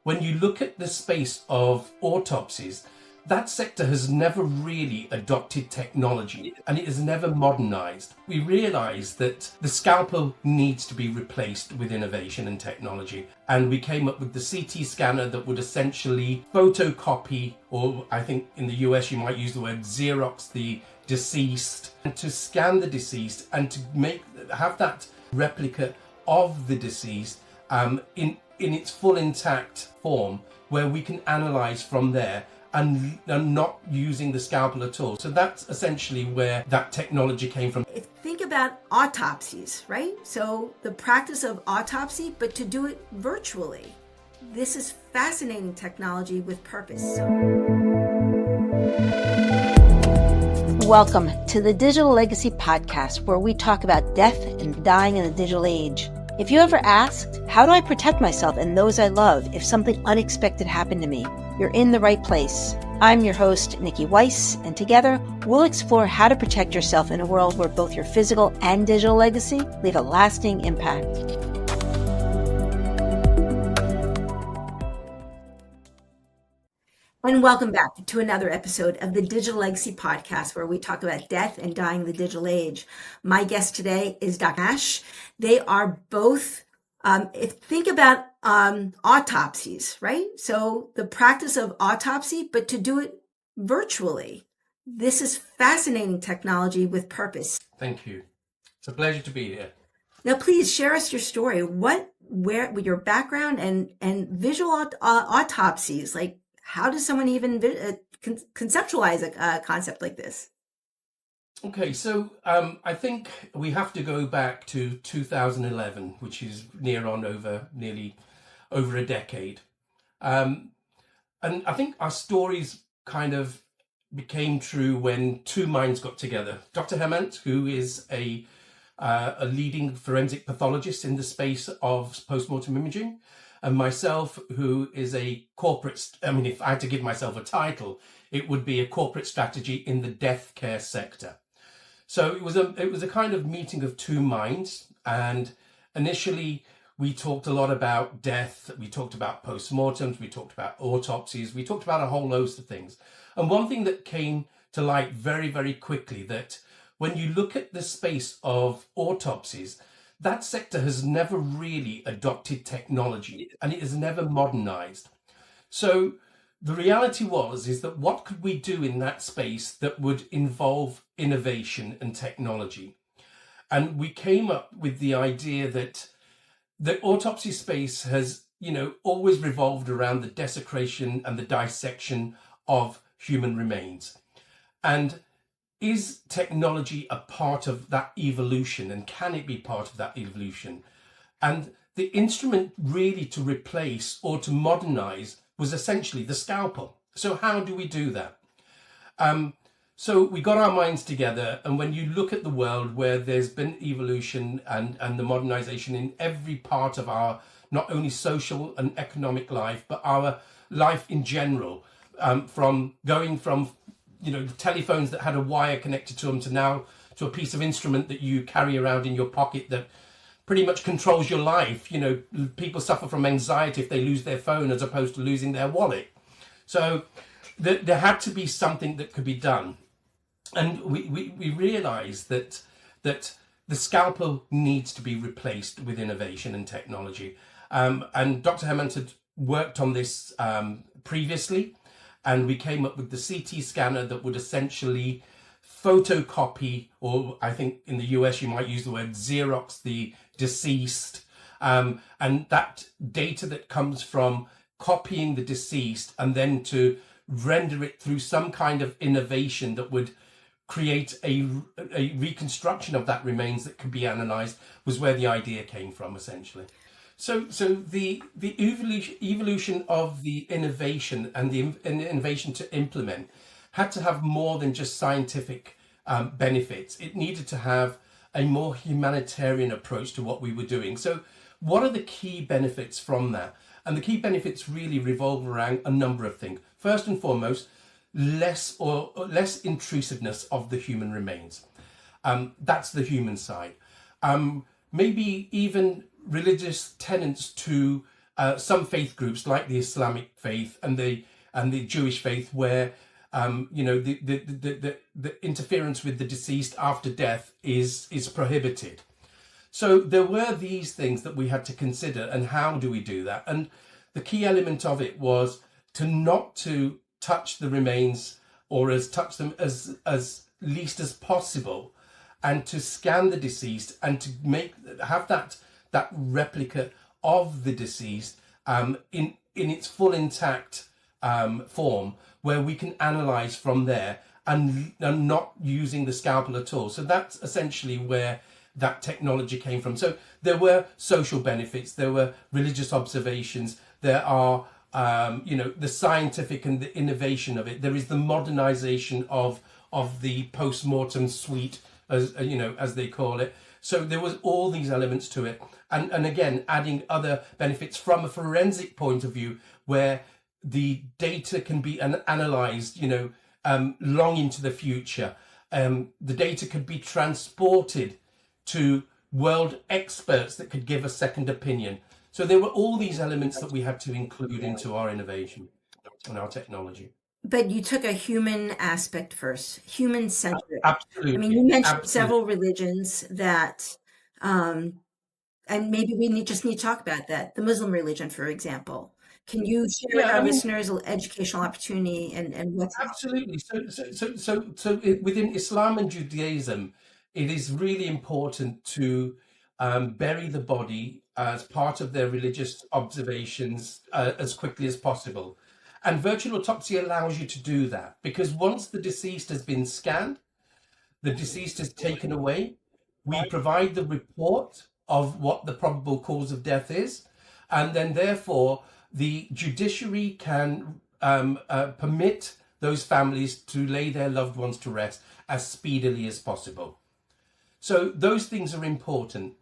when you look at the space of autopsies, that sector has never really adopted technology and it has never modernized. We realize that the scalpel needs to be replaced with innovation and technology. And we came up with the CT scanner that would essentially photocopy, or I think in the US you might use the word Xerox, the deceased, and to scan the deceased and to have that replica of the deceased in its full intact form, where we can analyze from there and not using the scalpel at all. So that's essentially where that technology came from. Think about autopsies, right? So the practice of autopsy, but to do it virtually. This is fascinating technology with purpose. Welcome to the Digital Legacy Podcast, where we talk about death and dying in the digital age. If you ever asked, how do I protect myself and those I love if something unexpected happened to me? You're in the right place. I'm your host, Niki Weiss, and together we'll explore how to protect yourself in a world where both your physical and digital legacy leave a lasting impact. And welcome back to another episode of the Digital Legacy Podcast, where we talk about death and dying in the digital age. My guest today is Dr. Ash. They are both, think about autopsies, right? So the practice of autopsy, but to do it virtually. This is fascinating technology with purpose. Thank you. It's a pleasure to be here. Now, please share us your story. Where, with your background and visual autopsies, like, how does someone even conceptualize a concept like this? Okay, so I think we have to go back to 2011, which is nearly over a decade. And I think our stories kind of became true when two minds got together. Dr. Hemant, who is a leading forensic pathologist in the space of postmortem imaging, and myself, who is a corporate, if I had to give myself a title, it would be a corporate strategy in the death care sector. So it was a kind of meeting of two minds. And initially we talked a lot about death. We talked about postmortems. We talked about autopsies. We talked about a whole host of things. And one thing that came to light very, very quickly, that when you look at the space of autopsies, that sector has never really adopted technology and it has never modernized. So the reality is that what could we do in that space that would involve innovation and technology? And we came up with the idea that the autopsy space has, always revolved around the desecration and the dissection of human remains. And is technology a part of that evolution, and can it be part of that evolution? And the instrument really to replace or to modernize was essentially the scalpel. So how do we do that? So we got our minds together, and when you look at the world where there's been evolution and the modernization in every part of our not only social and economic life, but our life in general, from the telephones that had a wire connected to them to now to a piece of instrument that you carry around in your pocket that pretty much controls your life. People suffer from anxiety if they lose their phone as opposed to losing their wallet. So there had to be something that could be done. And we realized that the scalpel needs to be replaced with innovation and technology. And Dr. Hemant had worked on this previously. And we came up with the CT scanner that would essentially photocopy, or I think in the US you might use the word Xerox, the deceased, and that data that comes from copying the deceased and then to render it through some kind of innovation that would create a reconstruction of that remains that could be analyzed, was where the idea came from, essentially. So the evolution of the innovation and the innovation to implement had to have more than just scientific benefits. It needed to have a more humanitarian approach to what we were doing. So what are the key benefits from that? And the key benefits really revolve around a number of things. First and foremost, less intrusiveness of the human remains. That's the human side. Maybe even religious tenets to some faith groups like the Islamic faith and the Jewish faith, where the interference with the deceased after death is prohibited. So there were these things that we had to consider, and how do we do that? And the key element of it was not to touch the remains, or touch them as least as possible, and to scan the deceased and to have that replica of the deceased in its full intact form, where we can analyze from there, and not using the scalpel at all. So that's essentially where that technology came from. So there were social benefits, there were religious observations, there are the scientific and the innovation of it. There is the modernization of the post-mortem suite, as they call it. So there was all these elements to it, and again adding other benefits from a forensic point of view, where the data can be analyzed long into the future. The data could be transported to world experts that could give a second opinion. So there were all these elements that we had to include into our innovation and our technology. But you took a human aspect first, human centered. Absolutely. I mean, you mentioned Absolutely. several religions that, and maybe we just need to talk about that. The Muslim religion, for example. Can you share with our listeners an educational opportunity and what's absolutely? So within Islam and Judaism, it is really important to bury the body as part of their religious observations as quickly as possible. And virtual autopsy allows you to do that, because once the deceased has been scanned, the deceased is taken away, we provide the report of what the probable cause of death is, and then therefore the judiciary can permit those families to lay their loved ones to rest as speedily as possible. So those things are important.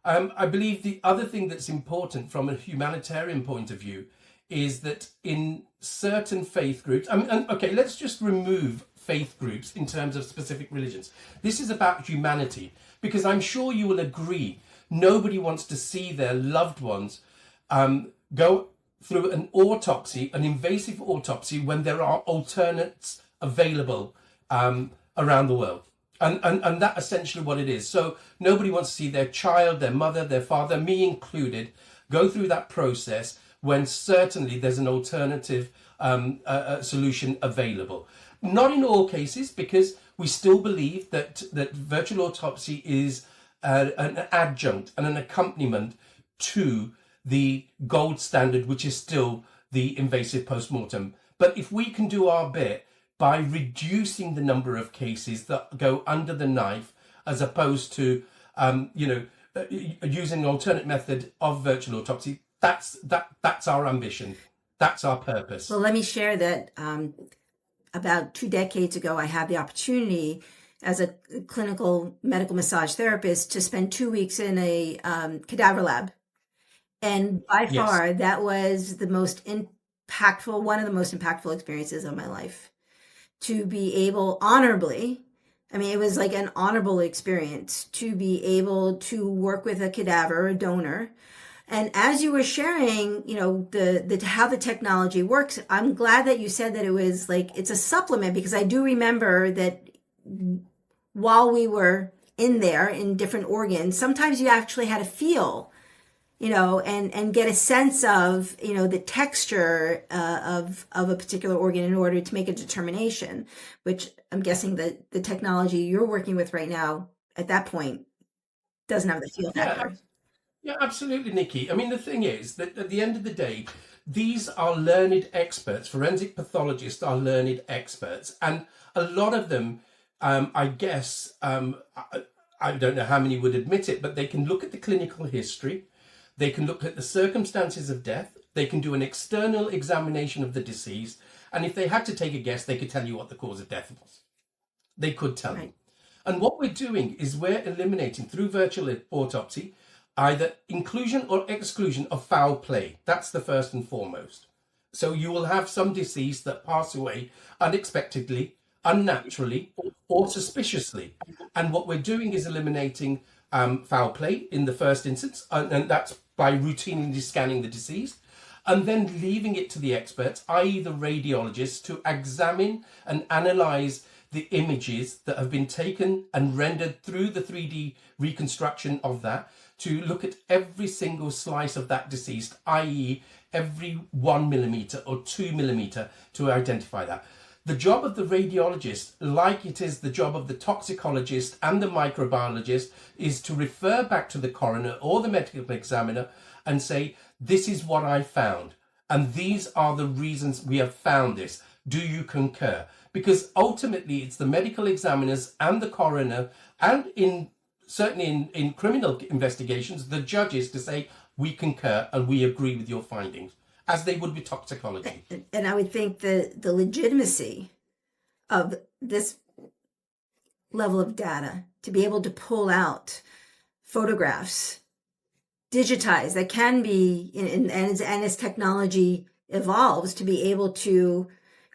I believe the other thing that's important from a humanitarian point of view is that in certain faith groups, okay, let's just remove faith groups in terms of specific religions. This is about humanity, because I'm sure you will agree, nobody wants to see their loved ones go through an autopsy, an invasive autopsy, when there are alternates available around the world. And that's essentially what it is. So nobody wants to see their child, their mother, their father, me included, go through that process when certainly there's an alternative solution available. Not in all cases, because we still believe that virtual autopsy is an adjunct and an accompaniment to the gold standard, which is still the invasive postmortem. But if we can do our bit by reducing the number of cases that go under the knife, as opposed to using an alternate method of virtual autopsy, that's our ambition. That's our purpose. Well, let me share that about 2 decades ago, I had the opportunity as a clinical medical massage therapist to spend 2 weeks in a cadaver lab. And by far, that was the most impactful, one of the most impactful experiences of my life. To be able honorably, I mean, it was like an honorable experience to be able to work with a cadaver, a donor. And as you were sharing, the how the technology works, I'm glad that you said that it was like, it's a supplement, because I do remember that while we were in there in different organs, sometimes you actually had to feel, and get a sense of, the texture of a particular organ in order to make a determination, which I'm guessing that the technology you're working with right now at that point doesn't have the feel factor. Yeah, absolutely, Niki. I mean, the thing is that at the end of the day, these are learned experts. Forensic pathologists are learned experts. And a lot of them, I guess, I don't know how many would admit it, but they can look at the clinical history. They can look at the circumstances of death. They can do an external examination of the deceased. And if they had to take a guess, they could tell you what the cause of death was. They could tell you. And what we're doing is we're eliminating, through virtual autopsy, either inclusion or exclusion of foul play. That's the first and foremost. So you will have some deceased that pass away unexpectedly, unnaturally, or suspiciously. And what we're doing is eliminating foul play in the first instance, and that's by routinely scanning the deceased, and then leaving it to the experts, i.e. the radiologists, to examine and analyze the images that have been taken and rendered through the 3D reconstruction of that, to look at every single slice of that deceased, i.e. every 1 millimeter or 2 millimeter, to identify that. The job of the radiologist, like it is the job of the toxicologist and the microbiologist, is to refer back to the coroner or the medical examiner and say, this is what I found, and these are the reasons we have found this. Do you concur? Because ultimately it's the medical examiners and the coroner, and certainly in criminal investigations, the judges, to say, we concur and we agree with your findings, as they would with toxicology. And I would think the legitimacy of this level of data, to be able to pull out photographs, digitize, that can be, and as technology evolves, to be able to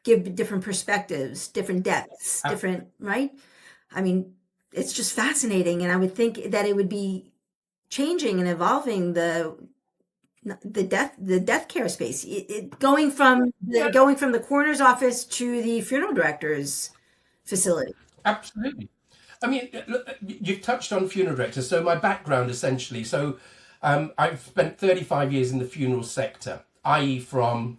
give different perspectives, different depths, different, right? I mean, it's just fascinating. And I would think that it would be changing and evolving the death care space, going from the coroner's office to the funeral director's facility. Absolutely. I mean, look, you've touched on funeral directors. So my background, essentially, so I've spent 35 years in the funeral sector, i.e. from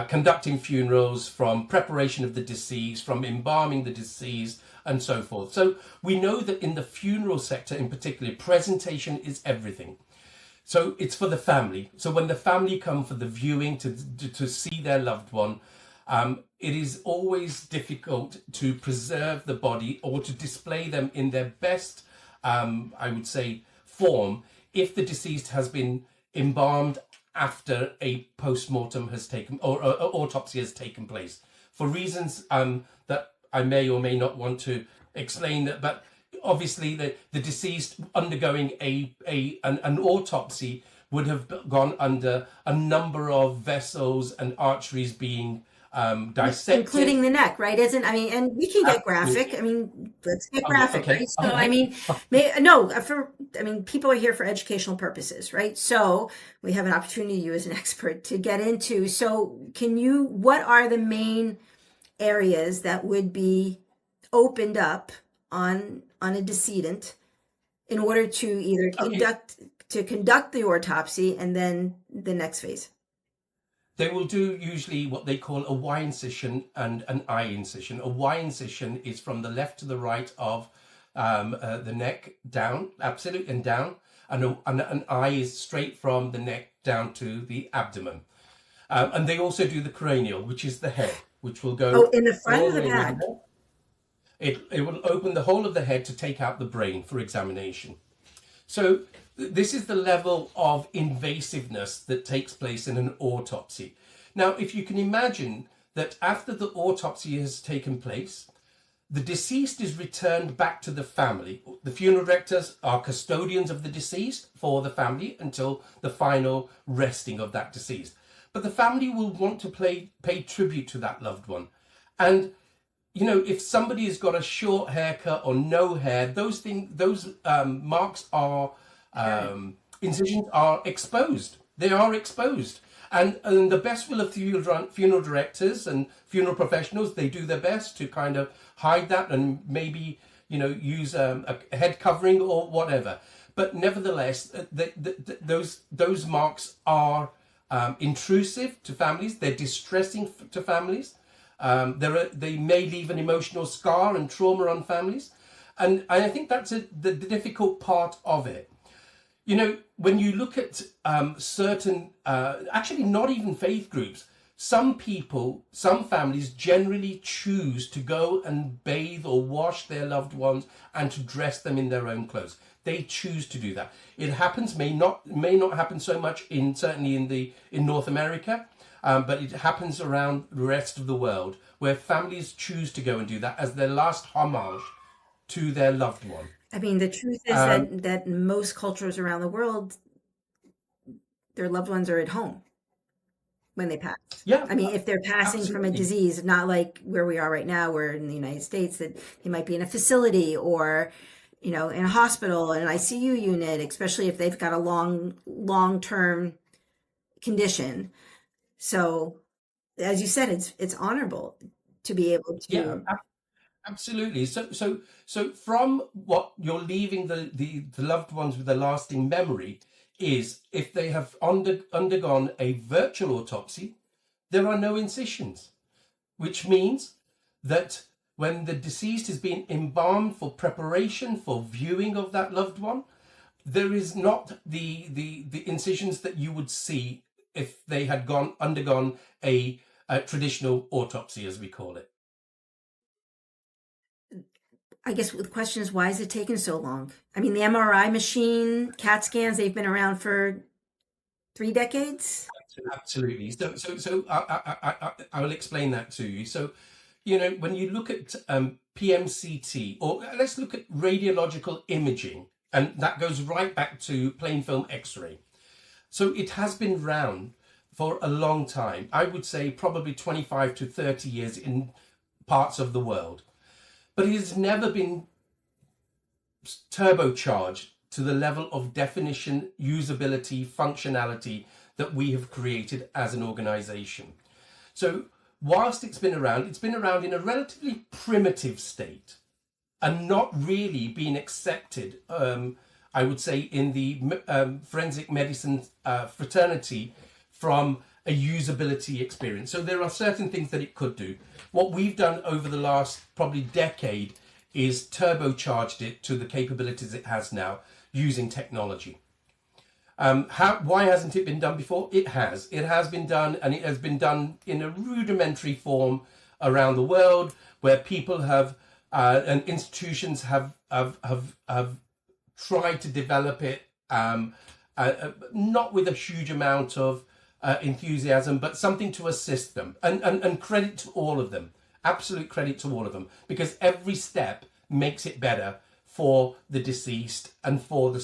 conducting funerals, from preparation of the deceased, from embalming the deceased, and so forth. So we know that in the funeral sector in particular, presentation is everything. So it's for the family. So when the family come for the viewing to see their loved one, it is always difficult to preserve the body or to display them in their best, I would say, form if the deceased has been embalmed after a post-mortem has taken, or autopsy has taken place, for reasons that I may or may not want to explain, that, but obviously the deceased undergoing an autopsy would have gone under a number of vessels and arteries being dissected, including the neck, right? And we can get graphic. I mean, let's get graphic, okay. right? So people are here for educational purposes, right? So we have an opportunity, you as an expert, to get into. So what are the main areas that would be opened up on a decedent in order to either conduct the autopsy and then the next phase? They will do usually what they call a Y incision and an I incision. A Y incision is from the left to the right of the neck down, absolute and down, and an I is straight from the neck down to the abdomen. And they also do the cranial, which is the head, which will go in the front or the back. It will open the whole of the head to take out the brain for examination. So this is the level of invasiveness that takes place in an autopsy. Now, if you can imagine that after the autopsy has taken place, the deceased is returned back to the family. The funeral directors are custodians of the deceased for the family until the final resting of that deceased. But the family will want to pay tribute to that loved one. And if somebody has got a short haircut or no hair, those marks are, incisions are exposed. They are exposed. And the best will of funeral directors and funeral professionals, they do their best to kind of hide that and maybe, use a head covering or whatever. But nevertheless, those marks are intrusive to families. They're distressing to families. They may leave an emotional scar and trauma on families. And I think that's the difficult part of it. When you look at certain, actually not even faith groups, some families generally choose to go and bathe or wash their loved ones and to dress them in their own clothes. They choose to do that. It happens, may not happen so much certainly in North America, but it happens around the rest of the world, where families choose to go and do that as their last homage to their loved one. I mean, the truth is that most cultures around the world, their loved ones are at home when they pass. Yeah. I mean, if they're passing from a disease, not like where we are right now, where in the United States that they might be in a facility or in a hospital, an ICU unit, especially if they've got a long-term condition. So, as you said, it's honorable to be able Yeah, to. absolutely. So from what you're leaving the loved ones with a lasting memory is if they have undergone a virtual autopsy, there are no incisions, which means that when the deceased is being embalmed for preparation for viewing of that loved one, there is not the incisions that you would see if they had undergone a traditional autopsy, as we call it. I guess the question is, why is it taking so long? I mean, the MRI machine, CAT scans, they've been around for 3 decades. Absolutely. I will explain that to you. So, when you look at PMCT, or let's look at radiological imaging, and that goes right back to plain film X-ray. So it has been around for a long time. I would say probably 25 to 30 years in parts of the world, but it has never been turbocharged to the level of definition, usability, functionality that we have created as an organization. So whilst it's been around in a relatively primitive state and not really being accepted, I would say, in the forensic medicine fraternity from a usability experience. So there are certain things that it could do. What we've done over the last probably decade is turbocharged it to the capabilities it has now using technology. Why hasn't it been done before? It has. It has been done, and it has been done in a rudimentary form around the world, where people have and institutions have tried to develop it, not with a huge amount of enthusiasm, but something to assist them. And credit to all of them. Absolute credit to all of them, because every step makes it better for the deceased and for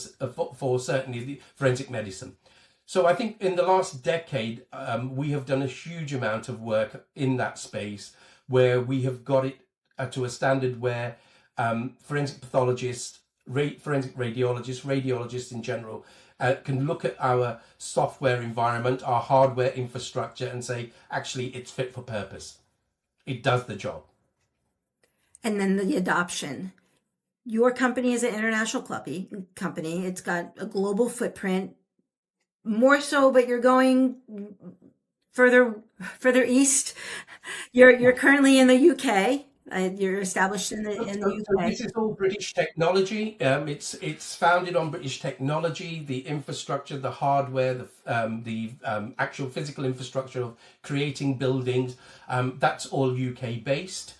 certainly the forensic medicine. So I think in the last decade, we have done a huge amount of work in that space, where we have got it to a standard where forensic pathologists, forensic radiologists in general, can look at our software environment, our hardware infrastructure, and say, actually, it's fit for purpose. It does the job. And then the adoption. Your company is an international company. It's got a global footprint, more so, but you're going further east. You're currently in the UK. You're established in the So UK. this is all British technology. It's founded on British technology, the infrastructure, the hardware, the actual physical infrastructure of creating buildings. That's all UK based.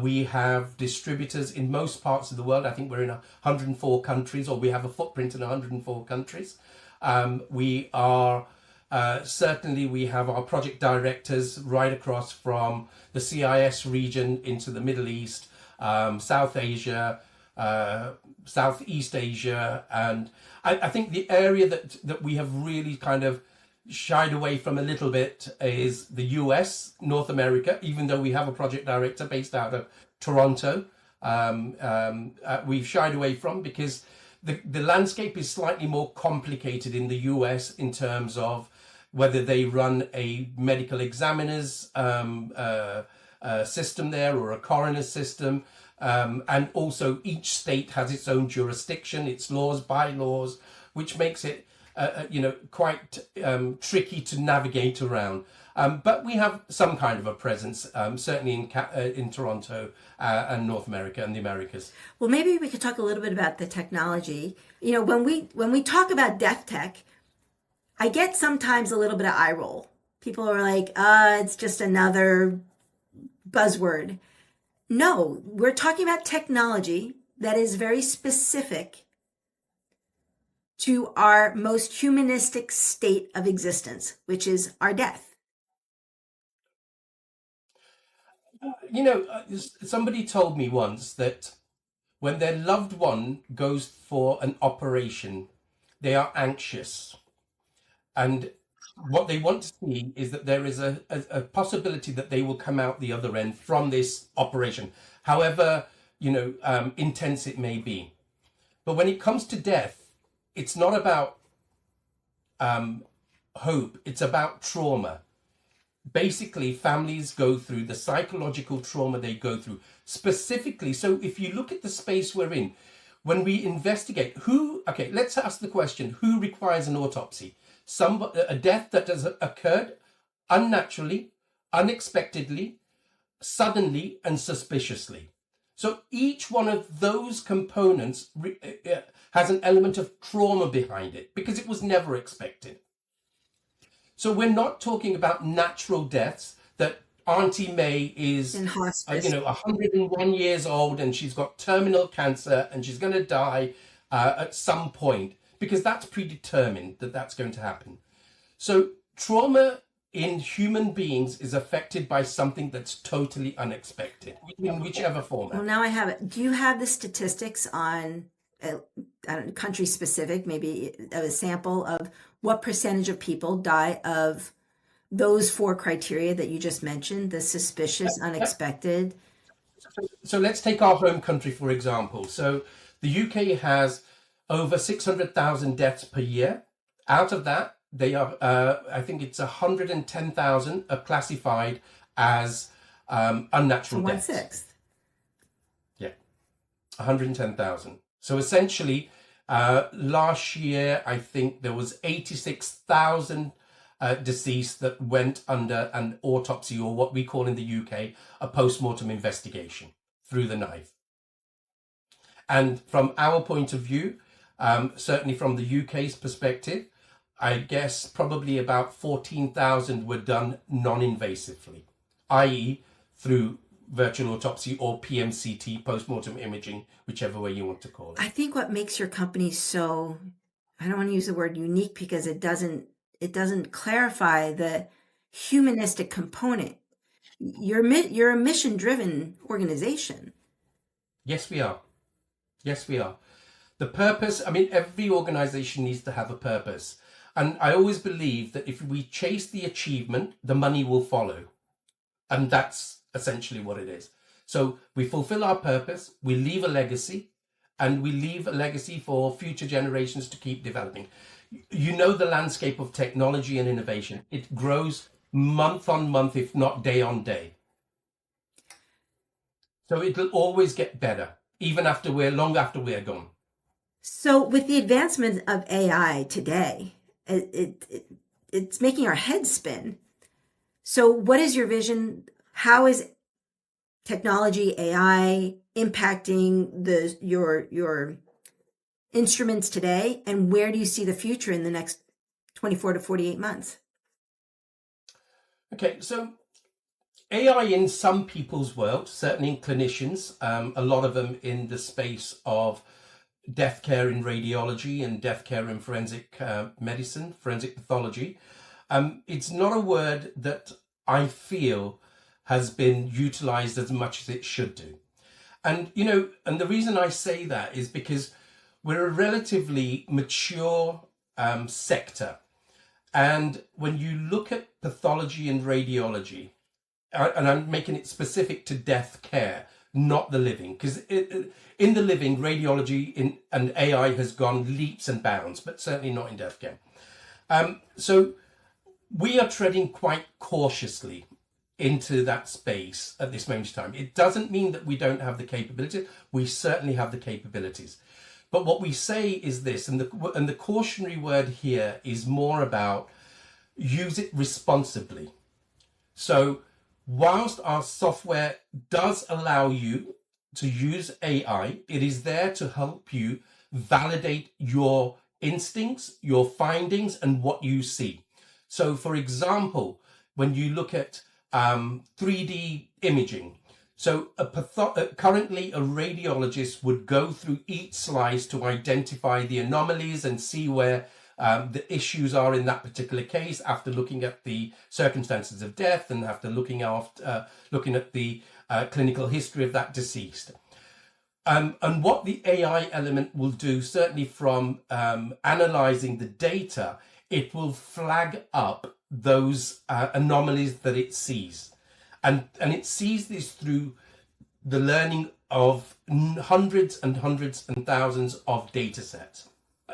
We have distributors in most parts of the world. I think we're in 104 countries, or we have a footprint in 104 countries. We are certainly, we have our project directors right across from the CIS region into the Middle East, South Asia, Southeast Asia, and I think the area that we have really kind of shied away from a little bit is the US, North America, even though we have a project director based out of Toronto. We've shied away from, because the landscape is slightly more complicated in the US in terms of whether they run a medical examiner's system there, or a coroner's system. And also each state has its own jurisdiction, its laws, bylaws, which makes it quite tricky to navigate around. But we have some kind of a presence, certainly in Toronto and North America and the Americas. Well, maybe we could talk a little bit about the technology. When we talk about death tech, I get sometimes a little bit of eye roll. People are like, it's just another buzzword. No, we're talking about technology that is very specific to our most humanistic state of existence, which is our death. Somebody told me once that when their loved one goes for an operation, they are anxious. And what they want to see is that there is a possibility that they will come out the other end from this operation, however intense it may be. But when it comes to death, it's not about hope, it's about trauma. Basically, families go through the psychological trauma they go through specifically. So if you look at the space we're in, when we investigate let's ask the question, who requires an autopsy? A death that has occurred unnaturally, unexpectedly, suddenly, and suspiciously. So each one of those components has an element of trauma behind it because it was never expected. So we're not talking about natural deaths that Auntie May is, In hospice. 101 years old and she's got terminal cancer and she's going to die at some point, because that's predetermined that that's going to happen. So trauma in human beings is affected by something that's totally unexpected, in whichever format. Well, now I have it. Do you have the statistics on country specific, maybe a sample of what percentage of people die of those four criteria that you just mentioned, the suspicious, unexpected? So let's take our home country, for example. So the UK has over 600,000 deaths per year. Out of that, they are, I think it's 110,000 are classified as unnatural deaths. 1/6. Yeah, 110,000. So essentially, last year, I think there was 86,000 deceased that went under an autopsy, or what we call in the UK, a post-mortem investigation through the knife. And from our point of view, certainly from the UK's perspective, I guess probably about 14,000 were done non-invasively, i.e. through virtual autopsy or PMCT, post-mortem imaging, whichever way you want to call it. I think what makes your company so, I don't want to use the word unique because it doesn't clarify the humanistic component. You're a mission-driven organization. Yes, we are. Yes, we are. The purpose, every organization needs to have a purpose. And I always believe that if we chase the achievement, the money will follow. And that's essentially what it is. So we fulfill our purpose, we leave a legacy, and we leave a legacy for future generations to keep developing. You know the landscape of technology and innovation. It grows month on month, if not day on day. So it'll always get better, even long after we're gone. So with the advancement of AI today, it's making our heads spin. So what is your vision? How is technology, AI impacting your instruments today? And where do you see the future in the next 24 to 48 months? Okay, so AI in some people's world, certainly in clinicians, a lot of them in the space of death care in radiology and death care in forensic medicine, forensic pathology. It's not a word that I feel has been utilized as much as it should do. And, and the reason I say that is because we're a relatively mature sector. And when you look at pathology and radiology, and I'm making it specific to death care, not the living, because in the living, radiology and AI has gone leaps and bounds, but certainly not in death care. So we are treading quite cautiously into that space at this moment in time. It doesn't mean that we don't have the capabilities. We certainly have the capabilities. But what we say is this, and the cautionary word here is more about use it responsibly. So whilst our software does allow you to use AI, it is there to help you validate your instincts, your findings, and what you see. So for example, when you look at 3D imaging, so currently a radiologist would go through each slice to identify the anomalies and see where the issues are in that particular case, after looking at the circumstances of death and after looking at the clinical history of that deceased. And what the AI element will do, certainly from analyzing the data, it will flag up those anomalies that it sees. And it sees this through the learning of hundreds and hundreds and thousands of data sets.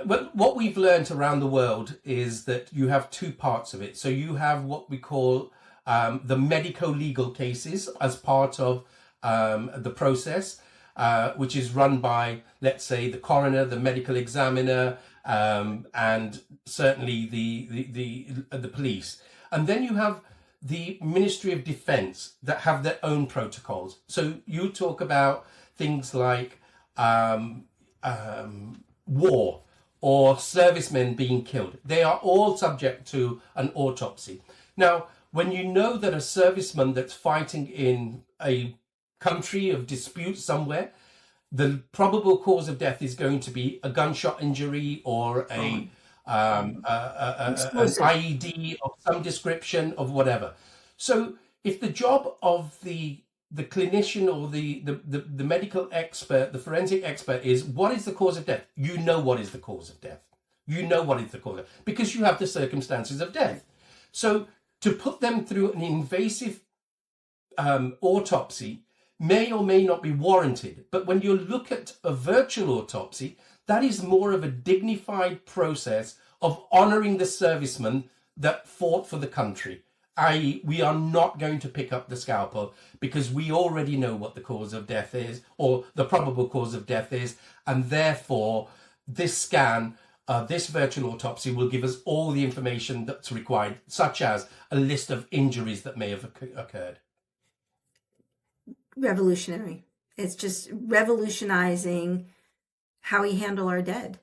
But what we've learned around the world is that you have two parts of it. So you have what we call the medico-legal cases as part of the process, which is run by, let's say, the coroner, the medical examiner, and certainly the police. And then you have the Ministry of Defense that have their own protocols. So you talk about things like war or servicemen being killed. They are all subject to an autopsy. Now, when you know that a serviceman that's fighting in a country of dispute somewhere, the probable cause of death is going to be a gunshot injury or an IED of some description of whatever. So if the job of the clinician or the medical expert, the forensic expert is what is the cause of death? You know what is the cause of death. You know what is the cause of death because you have the circumstances of death. So to put them through an invasive autopsy may or may not be warranted. But when you look at a virtual autopsy, that is more of a dignified process of honoring the servicemen that fought for the country. I.e., we are not going to pick up the scalpel because we already know what the cause of death is or the probable cause of death is. And therefore, this scan, this virtual autopsy will give us all the information that's required, such as a list of injuries that may have occurred. Revolutionary. It's just revolutionizing how we handle our dead.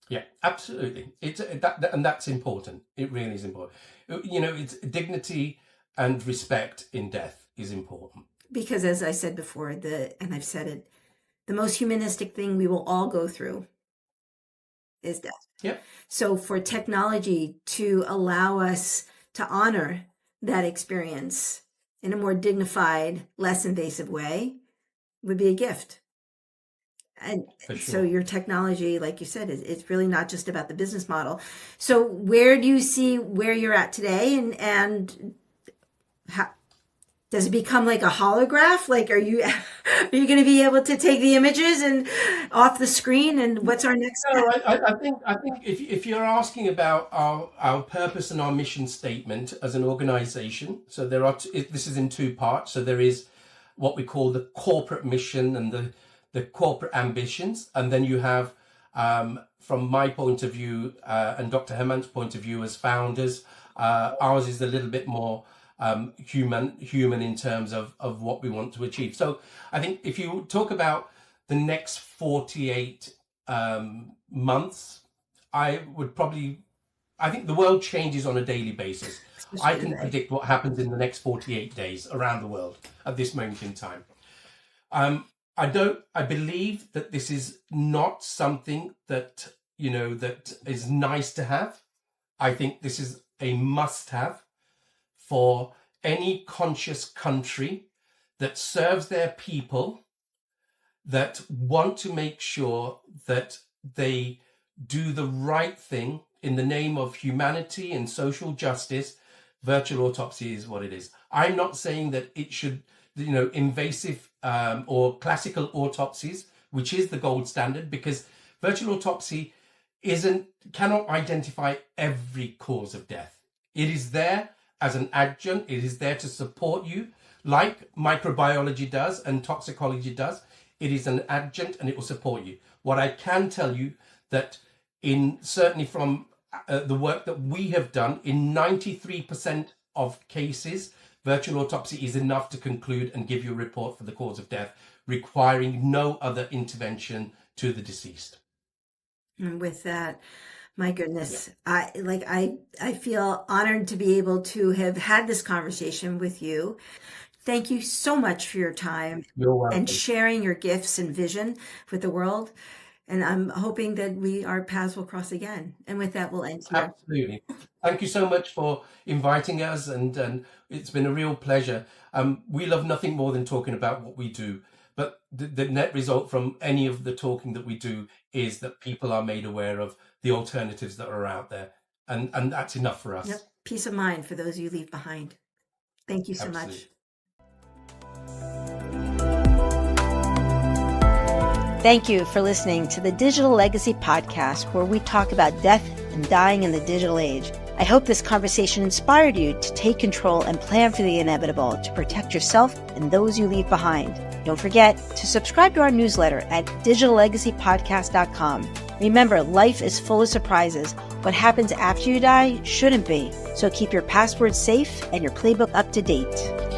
Yeah, absolutely. It's and that's important. It really is important. You know, it's dignity and respect in death is important. Because as I said before, and I've said it, the most humanistic thing we will all go through is death. Yeah. So for technology to allow us to honor that experience in a more dignified, less invasive way would be a gift. And For so sure. your technology, like you said, it's really not just about the business model. So where do you see where you're at today, and how does it become like a holograph? Like, are you going to be able to take the images and off the screen? And what's our next step? No, I think if you're asking about our purpose and our mission statement as an organization, so there are this is in two parts. So there is what we call the corporate mission and the corporate ambitions, and then you have from my point of view and Dr. Hemant's point of view as founders, ours is a little bit more human in terms of what we want to achieve. So I think if you talk about the next 48 months, I think the world changes on a daily basis. I can predict what happens in the next 48 days around the world at this moment in time. I believe that this is not something that, you know, that is nice to have. I think this is a must have for any conscious country that serves their people, that want to make sure that they do the right thing in the name of humanity and social justice. Virtual autopsy is what it is. I'm not saying that it should, you know, invasive or classical autopsies, which is the gold standard, because virtual autopsy cannot identify every cause of death. It is there as an adjunct. It is there to support you, like microbiology does and toxicology does. It is an adjunct and it will support you. What I can tell you that certainly from the work that we have done, in 93% of cases, virtual autopsy is enough to conclude and give you a report for the cause of death, requiring no other intervention to the deceased. And with that, my goodness, yeah. I feel honored to be able to have had this conversation with you. Thank you so much for your time and sharing your gifts and vision with the world. And I'm hoping that our paths will cross again. And with that, we'll end here. Absolutely. Thank you so much for inviting us. And it's been a real pleasure. We love nothing more than talking about what we do. But the net result from any of the talking that we do is that people are made aware of the alternatives that are out there. And that's enough for us. Yep. Peace of mind for those you leave behind. Thank you so much. Thank you for listening to the Digital Legacy Podcast, where we talk about death and dying in the digital age. I hope this conversation inspired you to take control and plan for the inevitable to protect yourself and those you leave behind. Don't forget to subscribe to our newsletter at digitallegacypodcast.com. Remember, life is full of surprises. What happens after you die shouldn't be. So keep your passwords safe and your playbook up to date.